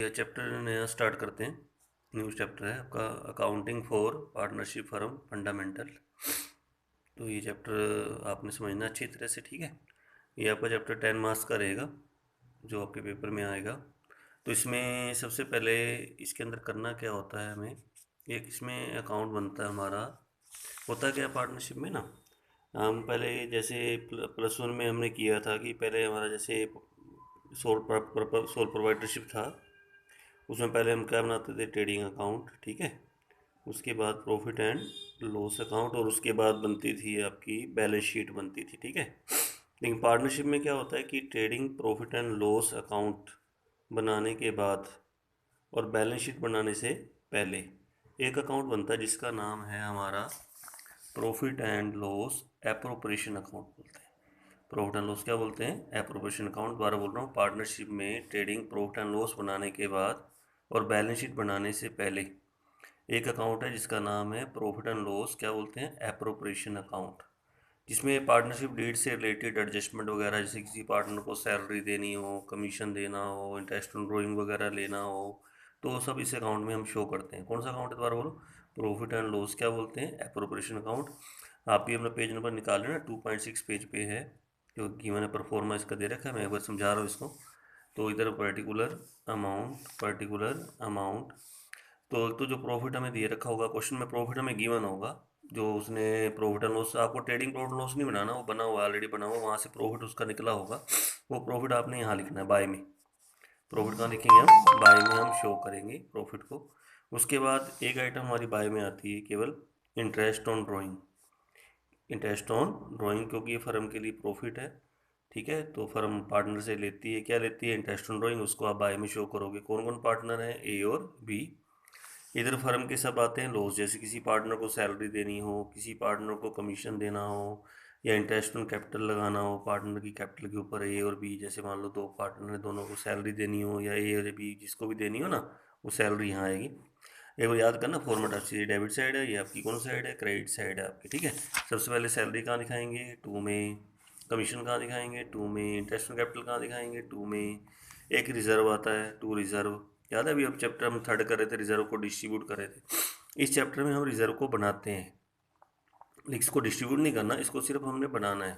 यह चैप्टर नया स्टार्ट करते हैं। न्यू चैप्टर है आपका accounting for partnership firm fundamental. तो ये चैप्टर आपने समझना अच्छी तरह से, ठीक है। ये आपका चैप्टर 10 मार्क्स का रहेगा जो आपके पेपर में आएगा। तो इसमें सबसे पहले इसके अंदर करना क्या होता है, हमें एक इसमें अकाउंट बनता है हमारा। होता क्या है पार्टनरशिप में ना, हम पहले जैसे प्लस वन में हमने किया था कि पहले हमारा जैसे सोल प्रोवाइडरशिप था, उसमें पहले हम क्या बनाते थे, ट्रेडिंग अकाउंट, ठीक है। उसके बाद प्रॉफिट एंड लॉस अकाउंट, और उसके बाद बनती थी आपकी बैलेंस शीट बनती थी, ठीक है। लेकिन पार्टनरशिप में क्या होता है कि trading profit and loss account बनाने के बाद और बैलेंस शीट बनाने से पहले एक अकाउंट बनता है जिसका नाम है हमारा profit and loss appropriation account बोलते हैं। प्रॉफिट एंड लॉस क्या बोलते हैं, एप्रोप्रिएशन अकाउंट। दोबारा बोल रहा हूँ, पार्टनरशिप में ट्रेडिंग प्रॉफिट एंड लॉस बनाने के बाद और बैलेंस शीट बनाने से पहले एक अकाउंट है जिसका नाम है प्रॉफिट एंड लॉस क्या बोलते हैं, एप्रोप्रिएशन अकाउंट। जिसमें पार्टनरशिप डीड से रिलेटेड एडजस्टमेंट वगैरह, जैसे किसी पार्टनर को सैलरी देनी हो, कमीशन देना हो, इंटरेस्ट ऑन ड्रॉइंग वगैरह लेना हो, तो वो सब इस अकाउंट में हम शो करते हैं। कौन सा अकाउंट है दोबारा बोलो, प्रॉफिट एंड लॉस क्या बोलते हैं, एप्रोप्रिएशन अकाउंट। आप भी अपना पेज नंबर निकाल लेना, 2.6 पेज पे है क्योंकि मैंने परफॉर्मा इसका दे रखा है, मैं एक बार समझा रहा हूँ इसको। तो इधर पर्टिकुलर अमाउंट, तो जो प्रॉफिट हमें दिए रखा होगा, क्वेश्चन में प्रॉफिट हमें गिवन होगा, जो उसने प्रॉफिट एंड लॉस, आपको ट्रेडिंग प्रॉफिट लॉस नहीं बनाना, वो बना हुआ ऑलरेडी बना हुआ, वहाँ से प्रॉफिट उसका निकला होगा, वो प्रॉफिट आपने यहाँ लिखना है बाय में। प्रॉफिट कहाँ लिखेंगे हम, बाय में हम शो करेंगे प्रॉफिट को। उसके बाद एक आइटम हमारी बाय में आती है केवल, interest on drawing. Interest on drawing क्योंकि ये फर्म के लिए प्रॉफिट है, ठीक है। तो फर्म पार्टनर से लेती है, क्या लेती है, इंटरेस्ट ऑन ड्राइंग, उसको आप बाय में शो करोगे। कौन कौन पार्टनर है, ए और बी। इधर फर्म के सब आते हैं लॉस, जैसे किसी पार्टनर को सैलरी देनी हो, किसी पार्टनर को कमीशन देना हो, या इंटरेस्ट ऑन कैपिटल लगाना हो पार्टनर की कैपिटल के ऊपर, ए और बी। जैसे मान लो दो पार्टनर है, दोनों को सैलरी देनी हो, या ए और बी जिसको भी देनी हो ना, वो सैलरी यहाँ आएगी। एक बार याद करना फॉर्मेट आपकी, ये डेबिट साइड है, ये आपकी कौन साइड है, क्रेडिट साइड है आपकी, ठीक है। सबसे पहले सैलरी कहाँ दिखाएंगे, 2 में। कमीशन कहाँ दिखाएंगे, 2 में। इंटरेस्ट ऑन कैपिटल कहाँ दिखाएंगे, 2 में। एक रिजर्व आता है, 2 रिजर्व। याद है अभी अब चैप्टर हम थर्ड कर रहे थे, रिजर्व को डिस्ट्रीब्यूट कर रहे थे। इस चैप्टर में हम रिजर्व को बनाते हैं, लेकिन इसको डिस्ट्रीब्यूट नहीं करना, इसको सिर्फ हमने बनाना है।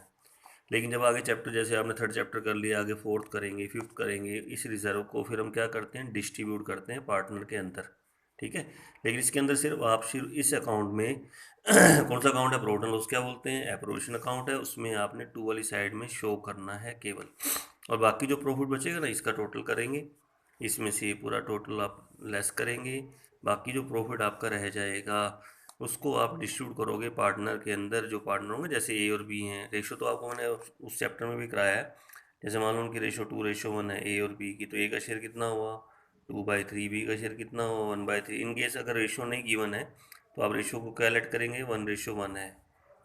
लेकिन जब आगे चैप्टर, जैसे आपने थर्ड चैप्टर कर लिया, आगे फोर्थ करेंगे, फिफ्थ करेंगे, इस रिजर्व को फिर हम क्या करते हैं, डिस्ट्रीब्यूट करते हैं पार्टनर के अंदर, ठीक है। लेकिन इसके अंदर सिर्फ इस अकाउंट में कौन सा अकाउंट है, प्रॉफिट एंड लॉस क्या बोलते हैं, एप्रोप्रिएशन अकाउंट है, उसमें आपने टू वाली साइड में शो करना है केवल। और बाकी जो प्रॉफिट बचेगा ना, इसका टोटल करेंगे, इसमें से ये पूरा टोटल आप लेस करेंगे। बाकी जो प्रॉफिट आपका रह जाएगा उसको आप डिस्ट्रीब्यूट करोगे पार्टनर के अंदर, जो पार्टनर होंगे, जैसे ए और बी हैं। रेशो तो आपको मैंने उस चैप्टर में भी कराया है। जैसे मान लो उनकी रेशो 2:1 है ए और बी की, तो ए का शेयर कितना हुआ, 2/3, बी का शेयर कितना हुआ, 1/3। इन केस अगर रेशो नहीं गिवन है तो आप रेशो को क्या ऐड करेंगे, 1:1 है,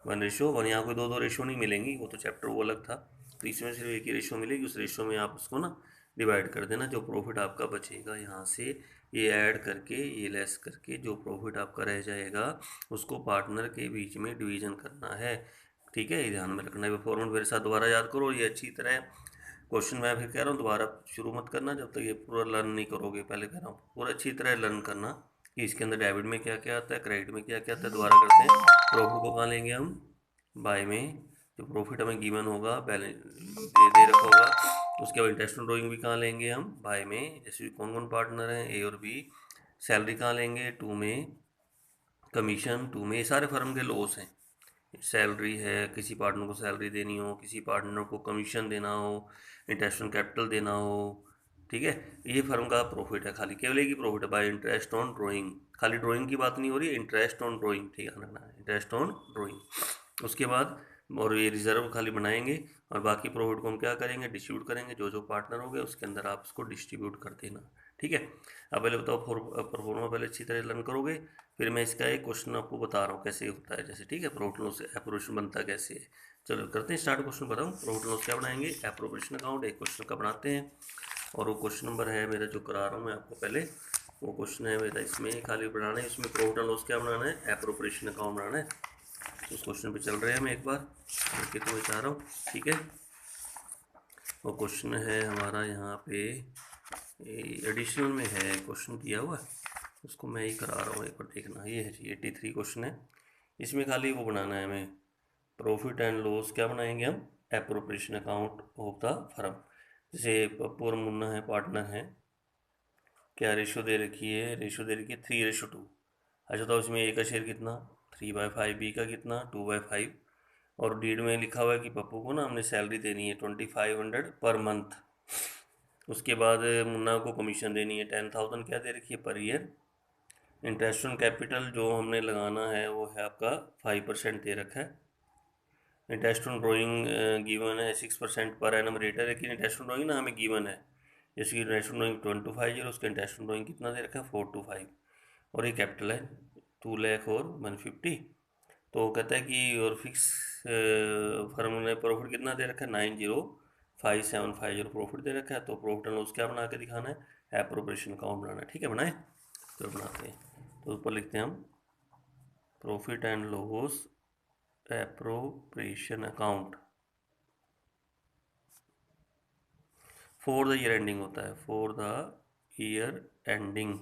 1:1। यहाँ कोई दो दो रेशो नहीं मिलेंगी, वो तो चैप्टर वो अलग था। तो इसमें सिर्फ एक ही रेशो मिलेगी, उस रेशो में आप उसको ना डिवाइड कर देना। जो प्रॉफिट आपका बचेगा यहाँ से, ये ऐड करके, ये लेस करके, जो प्रॉफिट आपका रह जाएगा उसको पार्टनर के बीच में डिवीजन करना है, ठीक है। ये ध्यान में रखना है। फॉर्मूला मेरे साथ दोबारा याद करो, ये अच्छी तरह क्वेश्चन मैं फिर कह रहा हूँ, दोबारा शुरू मत करना जब तक ये पूरा लर्न नहीं करोगे। पहले कह रहा हूँ पूरा अच्छी तरह लर्न करना कि इसके अंदर डेबिट में क्या क्या आता है, क्रेडिट में क्या क्या आता है। दोबारा करते हैं, प्रॉफिट को कहाँ लेंगे हम, बाय में। जो प्रॉफिट हमें गिवन होगा, बैलेंस दे रखा होगा, उसके बाद इंटरेस्ट ऑन ड्राइंग भी कहाँ लेंगे हम, बाय में। जैसे कौन कौन पार्टनर हैं, ए और बी। सैलरी कहाँ लेंगे, 2 में। कमीशन 2 में। ये सारे फर्म के लॉस हैं। सैलरी है, किसी पार्टनर को सैलरी देनी हो, किसी पार्टनर को कमीशन देना हो, इंटरेस्ट ऑन कैपिटल देना हो, ठीक है। ये फर्म का प्रॉफिट है, खाली केवल एक ही प्रॉफिट है, बाय इंटरेस्ट ऑन ड्राइंग। खाली ड्राइंग की बात नहीं हो रही, इंटरेस्ट ऑन ड्राइंग, ठीक है, रखना है इंटरेस्ट ऑन ड्राइंग। उसके बाद और ये रिजर्व खाली बनाएंगे, और बाकी प्रॉफिट को हम क्या करेंगे, डिस्ट्रीब्यूट करेंगे। जो जो पार्टनर हो गए उसके अंदर आप इसको डिस्ट्रीब्यूट कर देना, ठीक है। अब पहले बताओ परफॉर्मा पहले अच्छी तरह लर्न करोगे, फिर मैं इसका एक क्वेश्चन आपको बता रहा हूँ कैसे होता है, जैसे, ठीक है। प्रॉफिट लॉस एप्रोप्रिएशन बनता कैसे है, चलो करते हैं स्टार्ट। क्वेश्चन बताऊँ, प्रॉफिट लॉस क्या बनाएंगे, एप्रोप्रिएशन अकाउंट एक क्वेश्चन का बनाते हैं। और वो क्वेश्चन नंबर है मेरा जो करा रहा हूँ मैं आपको पहले, वो क्वेश्चन है मेरा इसमें खाली बनाना है, इसमें प्रॉफिट एंड लॉस क्या बनाना है, एप्रोप्रिएशन अकाउंट बनाना है। तो उस क्वेश्चन पे चल रहे हैं, मैं एक बार करके तुम्हें चाह रहा हूँ, ठीक है। वो क्वेश्चन है हमारा यहाँ पे, एडिशनल में है क्वेश्चन दिया हुआ, उसको मैं ही करा रहा हूँ, एक बार देखना। ये है जी 83 क्वेश्चन है, इसमें खाली वो बनाना है हमें, प्रॉफिट एंड लॉस क्या बनाएंगे हम, appropriation account of the firm. जैसे पप्पू और मुन्ना है, पार्टनर हैं, क्या रेशो दे रखी है, रेशो दे रखी है 3:2। अच्छा तो इसमें ए का शेयर कितना, 3/5, बी का कितना 2/5, और डीड में लिखा हुआ है कि पप्पू को ना हमने सैलरी देनी है 2500 पर मंथ। उसके बाद मुन्ना को कमीशन देनी है 10,000 क्या दे रखी है per year. Interest on capital जो हमने लगाना है वो है आपका 5% दे रखा है। इंटरेस्ट ऑन ड्राइंग गिवन है 6% पर एनम रेट है, लेकिन इंटरेस्ट ऑन ड्राइंग ना हमें गिवन है, जैसे कि इंटरेस्ट ऑन ड्राइंग 250, उसका इंटरेस्ट ऑन ड्राइंग कितना दे रखा है 425, और ये कैपिटल है 2 लाख और 150। तो कहता है कि और फिक्स फर्म ने प्रॉफिट कितना दे रखा है 905750 प्रॉफिट दे रखा है। तो प्रॉफिट एंड लॉस क्या बना के दिखाना है, एप्रोप्रिएशन अकाउंट बनाना है। ठीक है, बनाए तो बनाते हैं। तो ऊपर लिखते हैं हम profit and loss appropriation account for the year ending होता है, फॉर द ईयर एंडिंग।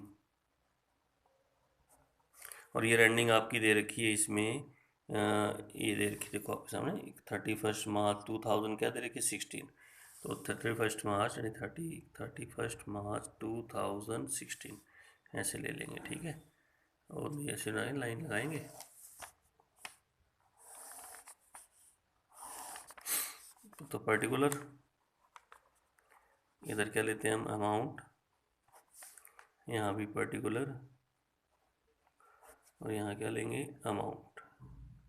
और ईयर एंडिंग आपकी दे रखी है इसमें ये दे रखी देखो आपके सामने 31 मार्च 2000 क्या दे रखी है 16। तो 31 मार्च यानी 31 मार्च 2016 ऐसे ले लेंगे। ठीक है, और ये ऐसे लाइन लगाएंगे। तो पर्टिकुलर इधर क्या लेते हैं हम अमाउंट, यहाँ भी पर्टिकुलर, और यहाँ क्या लेंगे अमाउंट।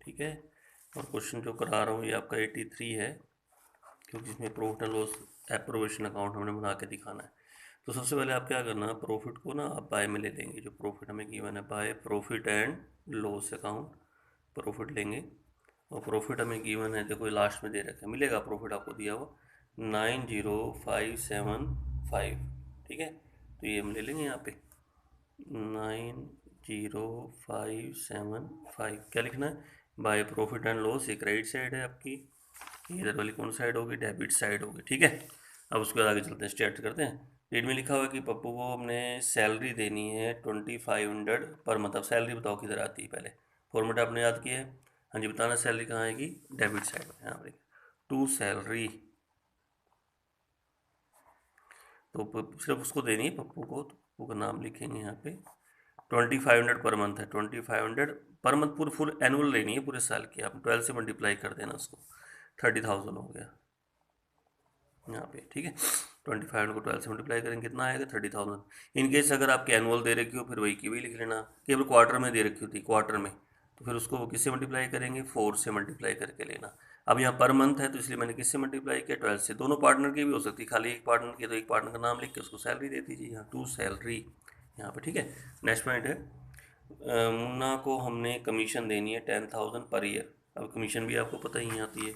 ठीक है, और क्वेश्चन जो करा रहा हूँ ये आपका 83 है, क्योंकि इसमें profit and loss appropriation account हमने बना के दिखाना है। तो सबसे पहले आप क्या करना, प्रॉफिट को ना आप बाय में ले लेंगे, जो प्रॉफिट हमें गिवन है by profit and loss account, profit लेंगे। और प्रॉफिट हमें गिवन है, देखो लास्ट में दे रखा है, मिलेगा प्रॉफिट आपको दिया हुआ 90575। ठीक है, तो ये हम ले लेंगे यहाँ पे 90575। क्या लिखना है, बाय प्रॉफिट एंड लॉस, एक राइट साइड है आपकी, इधर वाली कौन साइड होगी, डेबिट साइड होगी। ठीक है, अब उसके बाद आगे चलते हैं, स्टार्ट करते हैं। डेट में लिखा हुआ है कि पप्पू को हमने सैलरी देनी है 2500 पर मंथ। अब सैलरी बताओ किधर आती है, पहले फॉर्मेट आपने याद किया है। हाँ जी, बताना सैलरी कहाँ आएगी, डेबिट साइड में, यहाँ पर टू सैलरी। तो सिर्फ उसको देनी है पप्पू को, तो पप्पू का नाम लिखेंगे यहाँ पे। 2500 पर मंथ है, 2500 पर मंथ, पूरी फुल एनुअल लेनी है पूरे साल की। आप 12 से मल्टीप्लाई कर देना उसको, 30,000 हो गया यहाँ पे। ठीक है, 2500 को 12 से मल्टीप्लाई करेंगे कितना आएगा 30,000। इन केस अगर आपके एनुअल दे रखी हो फिर वही की वही लिख लेना, केवल क्वार्टर में दे रखी होती क्वार्टर में, तो फिर उसको किससे मल्टीप्लाई करेंगे 4 से मल्टीप्लाई करके लेना। अब यहाँ पर मंथ है तो इसलिए मैंने किससे मल्टीप्लाई किया 12 से। दोनों पार्टनर की भी हो सकती है, खाली एक पार्टनर की तो एक पार्टनर का नाम लिख के उसको सैलरी दे दीजिए, यहाँ टू सैलरी यहाँ पे। ठीक है, नेक्स्ट पॉइंट है मुन्ना को हमने कमीशन देनी है 10,000 पर ईयर। अब कमीशन भी आपको पता ही आती है,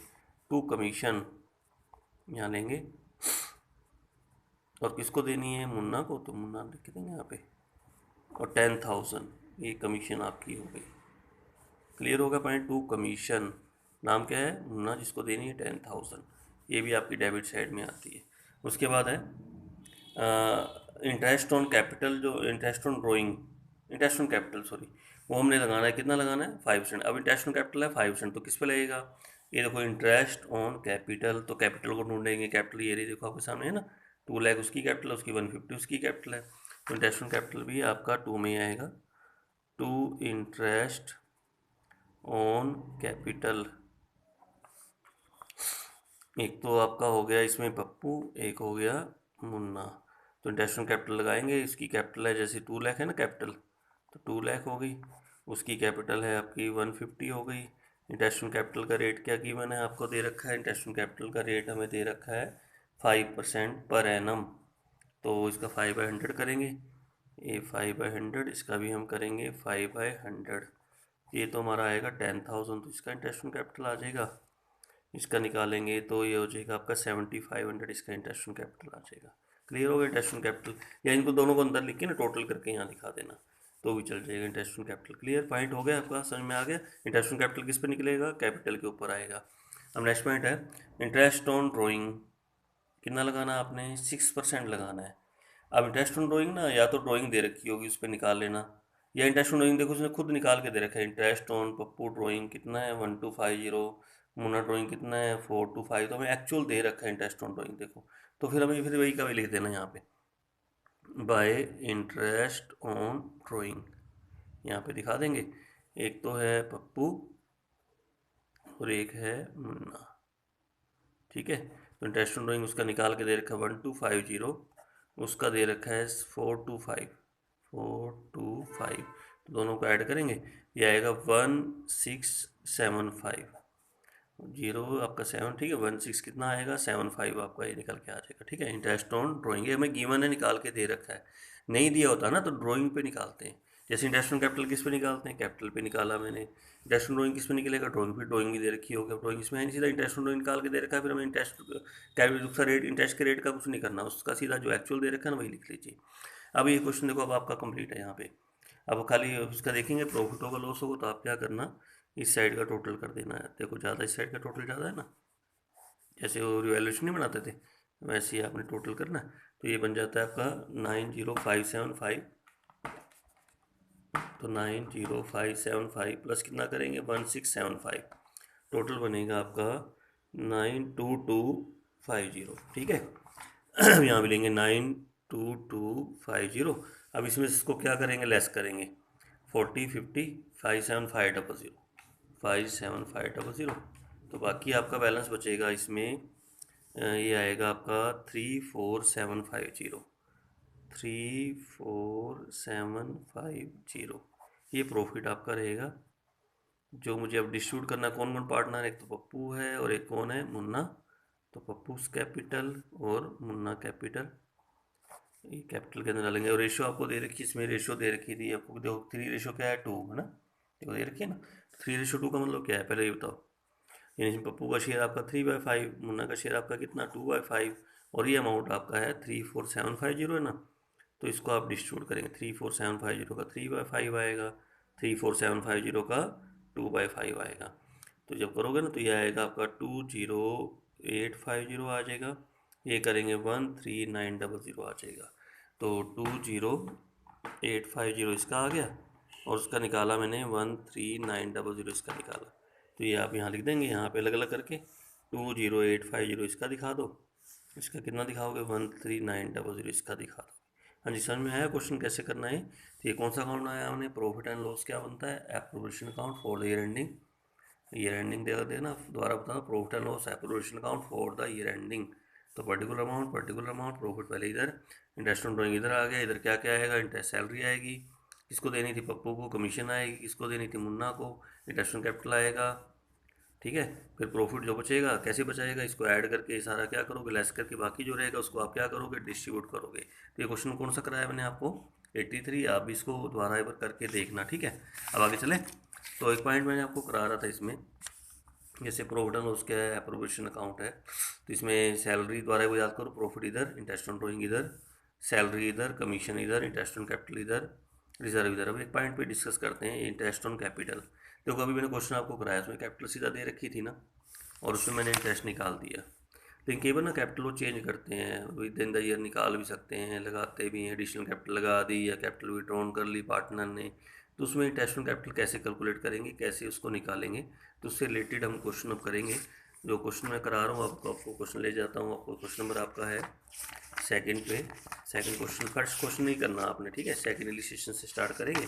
टू कमीशन यहाँ लेंगे, और किसको देनी है मुन्ना को, तो मुन्ना लिख देंगे यहाँ पे, और 10,000 ये कमीशन आपकी हो गई। क्लियर होगा पॉइंट, टू कमीशन, नाम क्या है मुन्ना, जिसको देनी है 10,000, ये भी आपकी डेबिट साइड में आती है। उसके बाद है इंटरेस्ट ऑन कैपिटल, जो interest on drawing, interest on capital sorry, वो हमने लगाना है, कितना लगाना है 5%। अब इंटरेस्ट ऑन कैपिटल है 5%, तो किस पे लगेगा, ये देखो इंटरेस्ट ऑन कैपिटल, तो कैपिटल को ढूंढेंगे, कैपिटल ये रही देखो आपके सामने है ना, 2 लाख उसकी कैपिटल, उसकी 150 उसकी कैपिटल है, तो इंटरेस्ट ऑन कैपिटल भी आपका 2 में ही आएगा, टू इंटरेस्ट ऑन कैपिटल। एक तो आपका हो गया इसमें पप्पू, एक हो गया मुन्ना। तो इंटरेस्ट ऑन कैपिटल लगाएंगे, इसकी कैपिटल है जैसे 2 लाख है ना कैपिटल, तो 2 लाख हो गई, उसकी कैपिटल है आपकी 150 हो गई। इंटरेस्ट ऑन कैपिटल का रेट क्या गिवन है आपको दे रखा है, इंटरेस्ट ऑन कैपिटल का रेट हमें दे रखा है 5% पर एनम, तो इसका 5/100 करेंगे, ये 5/100, इसका भी हम करेंगे 5/100। ये तो हमारा आएगा 10,000, तो इसका इंटरेस्ट ऑन कैपिटल आ जाएगा, इसका निकालेंगे तो ये हो जाएगा आपका 7,500, इसका इंटरेस्ट ऑन कैपिटल आ जाएगा। क्लियर हो गया इंटरेस्ट ऑन कैपिटल, या इनको दोनों को अंदर लिख के ना टोटल करके यहाँ दिखा देना तो भी चल जाएगा। Interest on capital clear point हो गया आपका, समझ में आ गया। इंटरेस्ट ऑन कैपिटल किस पे निकलेगा, कैपिटल के ऊपर आएगा। अब नेक्स्ट पॉइंट है इंटरेस्ट ऑन ड्राइंग, कितना लगाना आपने 6% लगाना है। अब इंटरेस्ट ऑन ड्राइंग ना, या तो ड्राइंग दे रखी होगी उस पर निकाल लेना, या इंटरेस्ट ऑन ड्राइंग देखो उसने खुद निकाल के दे रखा है। इंटरेस्ट ऑन पप्पू ड्राइंग कितना है 1250, मुन्ना ड्राइंग कितना है 425, तो हमें एक्चुअल दे रखा है इंटरेस्ट ऑन ड्राइंग देखो। तो फिर हमें फिर वही का वही लिख देना यहाँ पे, बाय इंटरेस्ट ऑन ड्राइंग, यहाँ पे दिखा देंगे। एक तो है पप्पू और एक है मुन्ना, ठीक है। तो इंटरेस्ट ऑन ड्राइंग उसका निकाल के दे रखा है 1250, उसका दे रखा है 425। तो दोनों को ऐड करेंगे, ये आएगा 1675। जीरो आपका 7, ठीक है, 16 कितना आएगा 75 आपका ये निकल के आ जाएगा, ठीक है। इंटरेस्ट ऑन ड्राइंग ये हमें गिवन है, निकाल के दे रखा है। नहीं दिया होता ना तो ड्राइंग पे निकालते हैं। जैसे इंटरेस्ट ऑन कैपिटल किस पे निकालते हैं, कैपिटल पे निकाला मैंने। इंटरेस्ट ऑन ड्राइंग किस पे निकलेगा, ड्राइंग पे, ड्राइंग भी दे रखी होगी, ड्राइंग इसमें है नहीं, सीधा इंटरेस्ट ऑन ड्राइंग निकाल के दे रखा है, फिर हमें इंटरेस्ट उसका रेट, इंटरेस्ट के रेट का कुछ नहीं करना, उसका सीधा जो एक्चुअल दे रखा है ना वही लिख लीजिए। अब ये क्वेश्चन देखो अब आपका कंप्लीट है यहाँ पे। अब खाली उसका देखेंगे प्रॉफिट होगा लॉस होगा, तो आप क्या करना, इस साइड का टोटल कर देना है। देखो ज़्यादा इस साइड का टोटल ज़्यादा है ना, जैसे वो रिवैल्यूएशन नहीं बनाते थे वैसे ही आपने टोटल करना है। तो ये बन जाता है आपका 90575, तो 90575 प्लस कितना करेंगे 1675, टोटल बनेगा आपका 92250, ठीक है। यहाँ भी लेंगे 92250। अब इसमें से इसको क्या करेंगे, लेस करेंगे 40 50 57500, 57500। तो बाकी आपका बैलेंस बचेगा इसमें, ये आएगा आपका 34750, 34750। ये प्रॉफिट आपका रहेगा जो मुझे अब डिस्ट्रीब्यूट करना। कौन कौन पार्टनर है, एक तो पप्पू है और एक कौन है, मुन्ना। तो पप्पूस कैपिटल और मुन्ना कैपिटल, ये कैपिटल के अंदर डालेंगे। और रेशियो आपको दे रखी है, इसमें रेशियो दे रखी थी आपको, देखो 3 रेशियो क्या है 2 है ना, देखो दे रखी है ना। 3 रेशियो 2 का मतलब क्या है पहले ये बताओ। यानी इसमें पप्पू का शेयर आपका 3/5, मुन्ना का शेयर आपका कितना 2/5, और ये अमाउंट आपका है 34750 है ना। तो इसको आप डिस्ट्रीब्यूट करेंगे, 34750 का 3/5 आएगा, 34750 का 2/5 आएगा। तो जब करोगे ना तो ये आएगा आपका 20850 आ जाएगा, ये करेंगे 13900 आ जाएगा। तो 20850 इसका आ गया, और उसका निकाला मैंने 13900 इसका निकाला। तो ये आप यहाँ लिख देंगे, यहाँ पे अलग अलग करके 20850 इसका दिखा दो, इसका कितना दिखाओगे 13900 इसका दिखा दो। हाँ जी, समझ में आया क्वेश्चन कैसे करना है। तो ये कौन सा अकाउंट आया हमने, प्रॉफिट एंड लॉस क्या बनता है, appropriation account for the year ending. Year ending दे देना, दोबारा बताओ, profit and loss appropriation account for the year ending. तो पर्टिकुलर अमाउंट प्रॉफिट पहले इधर, इंटरेस्ट ऑन ड्राइंग इधर आ गया, इधर क्या क्या आएगा, इंटरेस्ट सैलरी आएगी, किसको देनी थी पप्पू को, कमीशन आएगी, किसको देनी थी मुन्ना को, इंटरेस्ट ऑन कैपिटल आएगा, ठीक है। फिर प्रॉफिट जो बचेगा कैसे बचाएगा, इसको ऐड करके सारा क्या करोगे, लेस करके बाकी जो रहेगा उसको आप क्या करोगे, डिस्ट्रीब्यूट करोगे। तो ये क्वेश्चन कौन सा कराया मैंने आपको 83, आप भी इसको दोबारा एक बार करके देखना, ठीक है। अब आगे चलें। तो एक पॉइंट मैंने आपको करा रहा था इसमें, जैसे प्रॉफिट एंड लॉस क्या है, एप्रोप्रिएशन अकाउंट है, तो इसमें सैलरी द्वारा वो याद करो, प्रॉफिट इधर, इंटरेस्ट ऑन ड्राइंग इधर, सैलरी इधर, कमीशन इधर, इंटरेस्ट ऑन कैपिटल इधर, रिजर्व इधर। अब एक पॉइंट पे डिस्कस करते हैं इंटरेस्ट ऑन कैपिटल। देखो अभी मैंने क्वेश्चन आपको कराया, उसमें कैपिटल सीधा दे रखी थी ना, और उसमें मैंने इंटरेस्ट निकाल दिया। लेकिन कई बार ना कैपिटल वो चेंज करते हैं, विद इन द ईयर निकाल भी सकते हैं, लगाते भी हैं, एडिशनल कैपिटल लगा दी या कैपिटल विड्रॉन कर ली पार्टनर ने। तो उसमें इंटरेस्ट ऑन कैपिटल कैसे कैलकुलेट करेंगे, कैसे उसको निकालेंगे, तो उससे रिलेटेड हम क्वेश्चन अब करेंगे। जो क्वेश्चन मैं करा रहा हूँ आपको क्वेश्चन ले जाता हूँ, आपको क्वेश्चन नंबर आपका है सेकंड पे। सेकंड क्वेश्चन, फर्स्ट क्वेश्चन नहीं करना आपने, ठीक है, सेकंड इलिस्ट्रेशन से स्टार्ट करेंगे।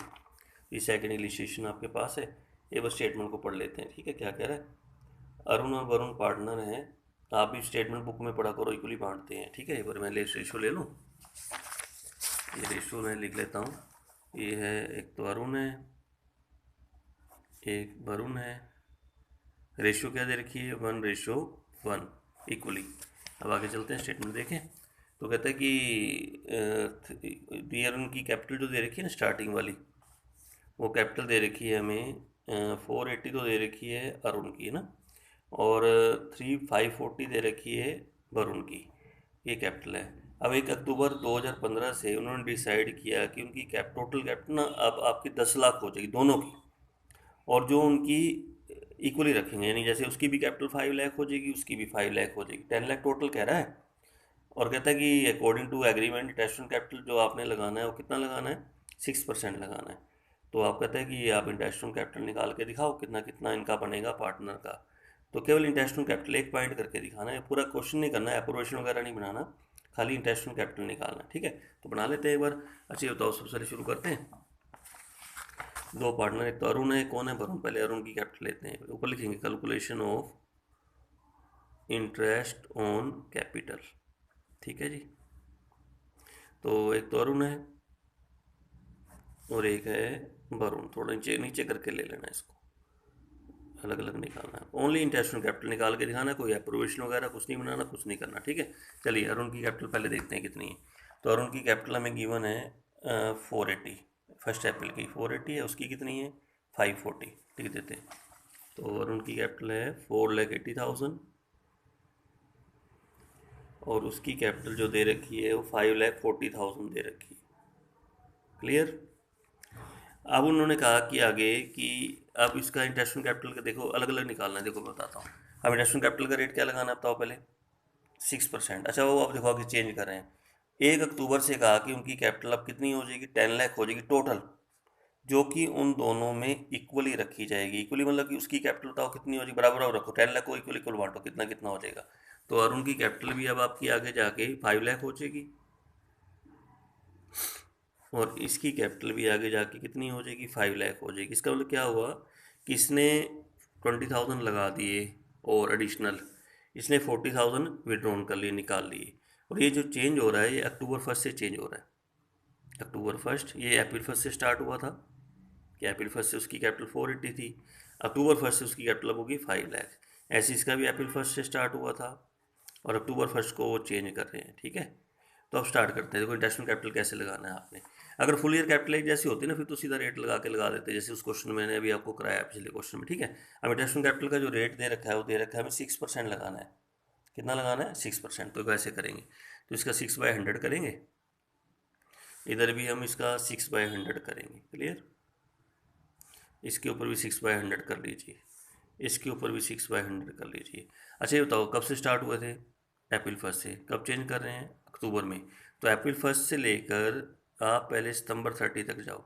ये सेकंड इलिस्ट्रेशन आपके पास है, ये बस स्टेटमेंट को पढ़ लेते हैं, ठीक है। क्या कह रहा है, अरुण और वरुण पार्टनर हैं, आप भी स्टेटमेंट बुक में पढ़ा करो, इक्वली बांटते हैं, ठीक है। एक बार मैं रेशो ले लूँ, ये रेशो मैं लिख लेता हूँ। ये है, एक तो अरुण है, एक वरुण है, रेशियो क्या दे रखी है 1:1 इक्वली। अब आगे चलते हैं, स्टेटमेंट देखें। तो कहता है कि ईयर उनकी कैपिटल जो दे रखी है ना स्टार्टिंग वाली, वो कैपिटल दे रखी है हमें 480 तो दे रखी है अरुण की, है ना, और 540 दे रखी है वरुण की, ये कैपिटल है। अब 1 अक्टूबर 2015 से उन्होंने डिसाइड किया कि उनकी टोटल कैपिटल ना अब आपकी 10 लाख हो जाएगी दोनों की, और जो उनकी इक्वली रखेंगे, यानी जैसे उसकी भी कैपिटल 5 लाख हो जाएगी, उसकी भी 5 लाख हो जाएगी, 10 लाख टोटल कह रहा है। और कहता है कि according to agreement interest capital जो आपने लगाना है वो कितना लगाना है, 6% लगाना है। तो आप कहते हैं कि आप इंटरेस्ट कैपिटल निकाल के दिखाओ कितना कितना इनका बनेगा पार्टनर का। तो केवल इंटरेस्ट कैपिटल एक पॉइंट करके दिखाना है, पूरा क्वेश्चन नहीं करना है, अप्रोवेशन वगैरह नहीं बनाना, खाली इंटरेस्ट कैपिटल निकालना है, ठीक है। तो बना लेते हैं एक बार। अच्छा बताओ, सबसे पहले शुरू करते हैं। दो पार्टनर, एक तो अरुण है, कौन है, वरुण। पहले अरुण की कैपिटल लेते हैं, ऊपर लिखेंगे calculation of interest on capital, ठीक है जी। तो एक तो अरुण है और एक है वरुण, थोड़ा नीचे नीचे करके ले लेना, इसको अलग अलग निकालना है। ओनली इंटरेस्ट ऑन कैपिटल निकाल के दिखाना, कोई अप्रोवेशन वगैरह कुछ नहीं बनाना, कुछ नहीं करना, ठीक है। चलिए अरुण की कैपिटल पहले देखते हैं कितनी है। तो अरुण की कैपिटल हमें गिवन है 480, फर्स्ट अप्रैल की 480 है, उसकी कितनी है 540, ठीक देते हैं। तो अरुण की कैपिटल है 4,80,000 और उसकी कैपिटल जो दे रखी है वो 5,40,000 दे रखी है। क्लियर। अब उन्होंने कहा कि आगे कि अब इसका इंटरेस्ट कैपिटल का देखो अलग अलग निकालना है। देखो मैं बताता हूँ, अब इंटरेस्ट कैपिटल का रेट क्या लगाना है बताओ पहले, 6%। अच्छा वो अब देखो आगे चेंज कर रहे हैं। 1 अक्टूबर से कहा कि उनकी कैपिटल अब कितनी हो जाएगी, 10 लाख हो जाएगी टोटल, जो कि उन दोनों में इक्वली रखी जाएगी। इक्वली मतलब कि उसकी कैपिटल बताओ कितनी हो जाएगी, बराबर बराबर रखो, 10 लाख को इक्वल इक्वल बांटो, कितना कितना हो जाएगा। तो अरुण की कैपिटल भी अब आपकी आगे जाके 5 लाख हो जाएगी और इसकी कैपिटल भी आगे जाके कितनी हो जाएगी, 5 लाख हो जाएगी। इसका मतलब क्या हुआ कि इसने 20,000 लगा दिए और एडिशनल इसने 40,000 विड्रॉन कर लिए, निकाल लिए। और ये जो चेंज हो रहा है ये अक्टूबर 1 से चेंज हो रहा है। अक्टूबर 1, ये अप्रैल 1 से स्टार्ट हुआ था कि अप्रैल 1 से उसकी कैपिटल 480 थी, अक्टूबर 1 से उसकी कैपिटल अब होगी 5 लाख। ऐसे इसका भी अप्रैल 1 से स्टार्ट हुआ था और अक्टूबर 1 को वो चेंज कर रहे हैं, ठीक है। तो अब स्टार्ट करते हैं। देखो इंटरेस्ट कैपिटल कैसे लगाना है आपने, अगर फुल ईयर कैपिटल एक जैसी होती है ना फिर तो सीधा रेट लगा देते हैं, जैसे उस क्वेश्चन में मैंने अभी आपको कराया पिछले क्वेश्चन में, ठीक है। अब इंटरेस्ट कैपिटल का जो रेट दे रखा है वो दे रखा है हमें 6% लगाना है। कितना लगाना है, 6%। तो वैसे करेंगे तो इसका 6/100 करेंगे, इधर भी हम इसका 6/100 करेंगे। क्लियर। इसके ऊपर भी 6/100 कर लीजिए, इसके ऊपर भी 6/100 कर लीजिए। अच्छा ये बताओ कब से स्टार्ट हुए थे, अप्रैल 1 से। कब चेंज कर रहे हैं, अक्टूबर में। तो अप्रैल 1 से लेकर आप पहले सितंबर 30 तक जाओ,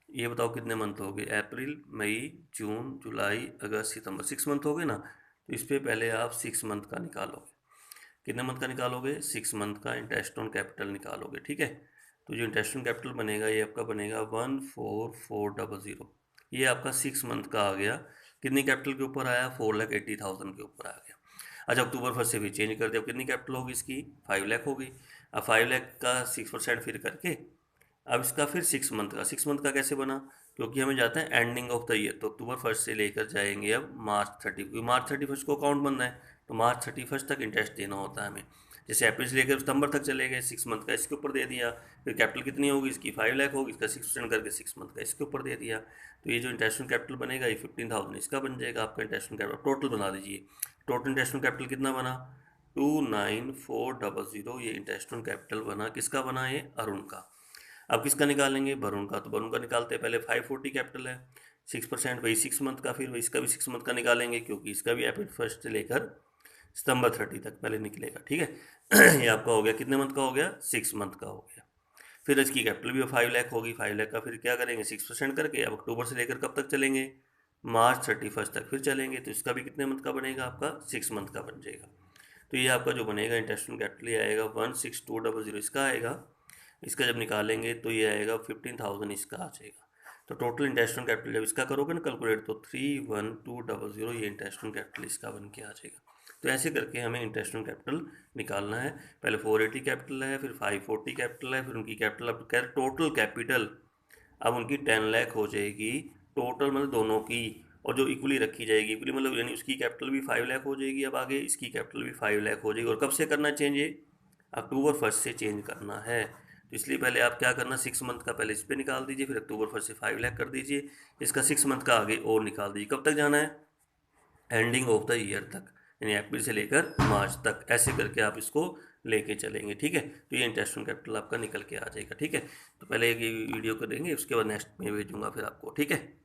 ये बताओ कितने मंथ हो गए, अप्रैल मई जून जुलाई अगस्त सितंबर, 6 मंथ हो गए ना। तो इस पर पहले आप 6 मंथ का निकालोगे, कितने मंथ का निकालोगे, 6 मंथ का इंटरेस्ट ऑन कैपिटल निकालोगे, ठीक है। तो जो इंटरेस्ट ऑन कैपिटल बनेगा ये आपका बनेगा 14400, ये आपका 6 मंथ का आ गया। कितनी कैपिटल के ऊपर आया, 4,80,000 के ऊपर आ गया। अच्छा अक्टूबर 1 से भी चेंज कर दिया, अब कितनी कैपिटल होगी इसकी, 5 लाख होगी। अब 5 लाख का 6% फिर करके अब इसका फिर 6 मंथ का, 6 मंथ का कैसे बना, क्योंकि हमें जाता है एंडिंग ऑफ द ईयर, तो अक्टूबर 1 से लेकर जाएंगे अब मार्च 30, क्योंकि मार्च 31 को अकाउंट बनना है, तो मार्च 31 तक इंटरेस्ट देना होता है हमें। जैसे अप्रैल से लेकर सितंबर तक चले गए, 6 मंथ का इसके ऊपर दे दिया, फिर कैपिटल कितनी होगी इसकी 5 लाख होगी, इसका 6% करके 6 मंथ का इसके ऊपर दे दिया। तो ये जो इंटरेस्ट कैपिटल बनेगा ये 15,000 इसका बन जाएगा आपका इंटरेस्ट कैपिटल। टोटल बना दीजिए, टोटल इंटरेस्ट कैपिटल कितना बना, 29,400, ये इंटरेस्ट कैपिटल बना, किसका बना, ये अरुण का। अब किसका निकालेंगे, वरुण का। तो वरुण का निकालते हैं, पहले 540 कैपिटल है, 6% वही 6 मंथ का, फिर इसका भी 6 मंथ का निकालेंगे क्योंकि इसका भी अप्रैल 1 से लेकर सितंबर 30 तक पहले निकलेगा, ठीक है। ये आपका हो गया, कितने मंथ का हो गया, 6 मंथ का हो गया। फिर इसकी कैपिटल भी 5 लाख होगी, 5 लाख का फिर क्या करेंगे 6% करके। अब अक्टूबर से लेकर कब तक चलेंगे, मार्च 31 तक फिर चलेंगे, तो इसका भी कितने मंथ का बनेगा, आपका 6 मंथ का बन जाएगा। तो ये आपका जो बनेगा इंटरेस्ट कैपिटल ये आएगा 16200, इसका आएगा। इसका जब निकालेंगे तो ये आएगा 15,000 इसका आ जाएगा। तो टोटल इंटरेस्ट कैपिटल जब इसका करोगे ना कैलकुलेट तो 31200 ये इंटरेस्ट कैपिटल इसका बन के आ जाएगा। तो ऐसे करके हमें इंटरेस्ट कैपिटल निकालना है। पहले 480 कैपिटल है, फिर 540 कैपिटल है, फिर उनकी कैपिटल अब कह टोटल कैपिटल अब उनकी 10 लाख हो जाएगी टोटल, मतलब दोनों की, और जो इक्वली रखी जाएगी, इक्वली मतलब यानी उसकी कैपिटल भी 5 लाख हो जाएगी, अब आगे इसकी कैपिटल भी 5 लाख हो जाएगी। और कब से करना चेंज, ये अक्टूबर 1 से चेंज करना है। तो इसलिए पहले आप क्या करना, 6 मंथ का पहले इस पर निकाल दीजिए, फिर अक्टूबर 1 से 5 लाख कर दीजिए, इसका 6 मंथ का आगे और निकाल दीजिए। कब तक जाना है, एंडिंग ऑफ द ईयर तक, यानी अप्रैल से लेकर मार्च तक, ऐसे करके आप इसको लेके चलेंगे, ठीक है। तो ये इंटरेस्ट कैपिटल आपका निकल के आ जाएगा, ठीक है। तो पहले ये वीडियो करेंगे, उसके बाद नेक्स्ट में भेजूंगा फिर आपको, ठीक है।